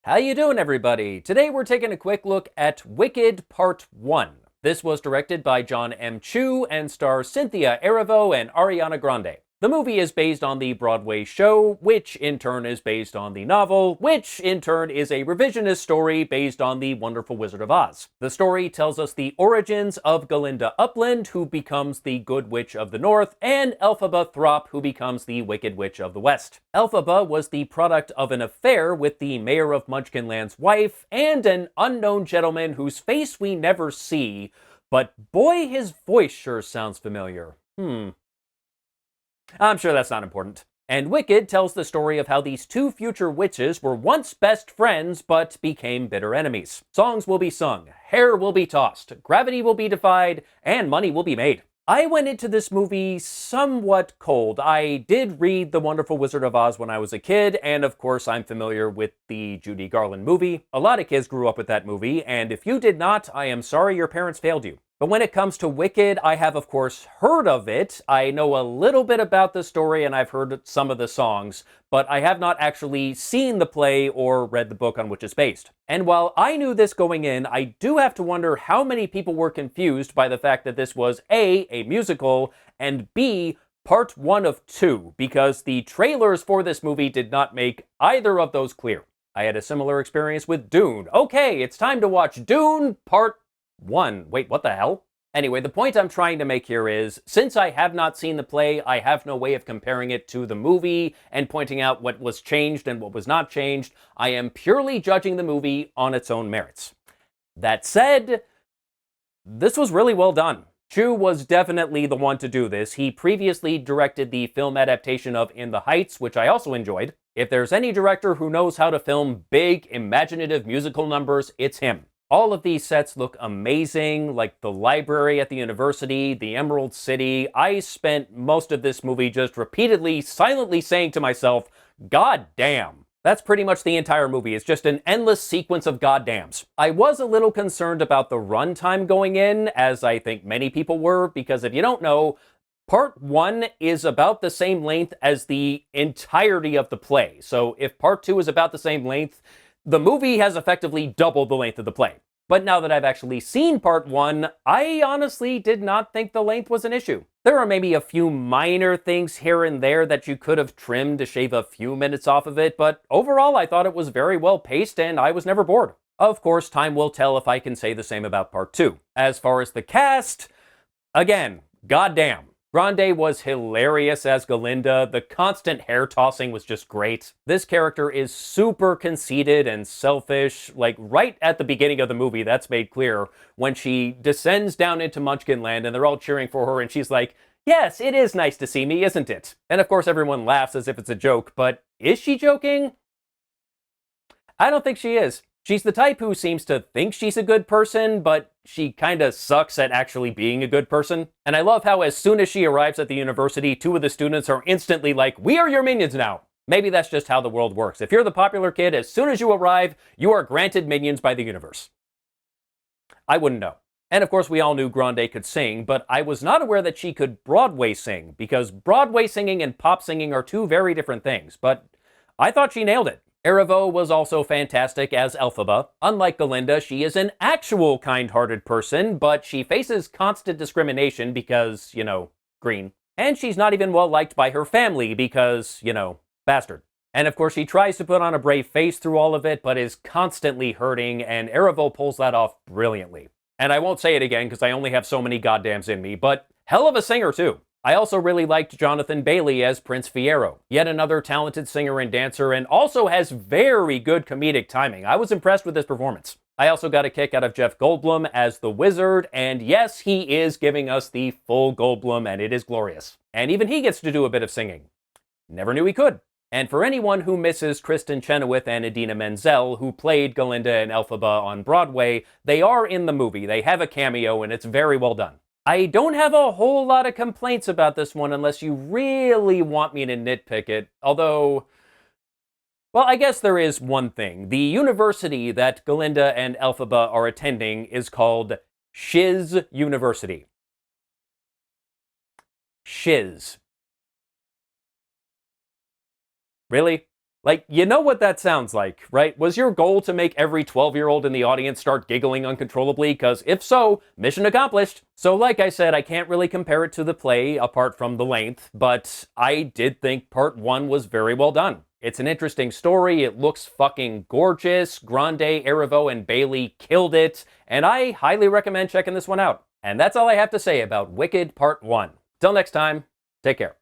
How you doing, everybody? Today we're taking a quick look at Wicked Part 1. This was directed by John M. Chu and stars Cynthia Erivo and Ariana Grande. The movie is based on the Broadway show, which in turn is based on the novel, which in turn is a revisionist story based on The Wonderful Wizard of Oz. The story tells us the origins of Galinda Upland, who becomes the Good Witch of the North, and Elphaba Throp, who becomes the Wicked Witch of the West. Elphaba was the product of an affair with the mayor of Munchkinland's wife, and an unknown gentleman whose face we never see, but boy, his voice sure sounds familiar. I'm sure that's not important. And Wicked tells the story of how these two future witches were once best friends but became bitter enemies. Songs will be sung, hair will be tossed, gravity will be defied, and money will be made. I went into this movie somewhat cold. I did read The Wonderful Wizard of Oz when I was a kid, and of course I'm familiar with the Judy Garland movie. A lot of kids grew up with that movie, and if you did not, I am sorry your parents failed you. But when it comes to Wicked, I have of course heard of it. I know a little bit about the story and I've heard some of the songs, but I have not actually seen the play or read the book on which it's based. And while I knew this going in, I do have to wonder how many people were confused by the fact that this was A, musical, and B, part 1 of 2, because the trailers for this movie did not make either of those clear. I had a similar experience with Dune. Okay, it's time to watch Dune Part 1. Wait, what the hell? Anyway, the point I'm trying to make here is, since I have not seen the play, I have no way of comparing it to the movie and pointing out what was changed and what was not changed. I am purely judging the movie on its own merits. That said, this was really well done. Chu was definitely the one to do this. He previously directed the film adaptation of In the Heights, which I also enjoyed. If there's any director who knows how to film big, imaginative musical numbers, it's him. All of these sets look amazing, like the library at the university, the Emerald City. I spent most of this movie just repeatedly, silently saying to myself, God damn. That's pretty much the entire movie. It's just an endless sequence of goddams. I was a little concerned about the runtime going in, as I think many people were, because if you don't know, Part 1 is about the same length as the entirety of the play. So if Part 2 is about the same length, the movie has effectively doubled the length of the play. But now that I've actually seen Part 1, I honestly did not think the length was an issue. There are maybe a few minor things here and there that you could have trimmed to shave a few minutes off of it, but overall I thought it was very well paced and I was never bored. Of course, time will tell if I can say the same about Part 2. As far as the cast, again, goddamn. Grande was hilarious as Galinda. The constant hair tossing was just great. This character is super conceited and selfish. Like, right at the beginning of the movie, that's made clear when she descends down into Munchkinland and they're all cheering for her and she's like, yes, it is nice to see me, isn't it? And of course everyone laughs as if it's a joke, but is she joking? I don't think she is. She's the type who seems to think she's a good person, but she kinda sucks at actually being a good person. And I love how as soon as she arrives at the university, two of the students are instantly like, we are your minions now. Maybe that's just how the world works. If you're the popular kid, as soon as you arrive, you are granted minions by the universe. I wouldn't know. And of course, we all knew Grande could sing, but I was not aware that she could Broadway sing, because Broadway singing and pop singing are two very different things, but I thought she nailed it. Erivo was also fantastic as Elphaba. Unlike Galinda, she is an actual kind-hearted person, but she faces constant discrimination because, green. And she's not even well liked by her family because, bastard. And of course, she tries to put on a brave face through all of it, but is constantly hurting, and Erivo pulls that off brilliantly. And I won't say it again because I only have so many goddams in me, but hell of a singer too. I also really liked Jonathan Bailey as Prince Fiyero, yet another talented singer and dancer, and also has very good comedic timing. I was impressed with his performance. I also got a kick out of Jeff Goldblum as the Wizard, and yes, he is giving us the full Goldblum, and it is glorious. And even he gets to do a bit of singing. Never knew he could. And for anyone who misses Kristen Chenoweth and Idina Menzel, who played Galinda and Elphaba on Broadway, they are in the movie. They have a cameo, and it's very well done. I don't have a whole lot of complaints about this one unless you really want me to nitpick it, although, well, I guess there is one thing. The university that Galinda and Elphaba are attending is called Shiz University. Shiz. Really? Like, you know what that sounds like, right? Was your goal to make every 12-year-old in the audience start giggling uncontrollably? Because if so, mission accomplished. So like I said, I can't really compare it to the play apart from the length, but I did think part 1 was very well done. It's an interesting story, it looks fucking gorgeous, Grande, Erivo, and Bailey killed it, and I highly recommend checking this one out. And that's all I have to say about Wicked Part 1. Till next time, take care.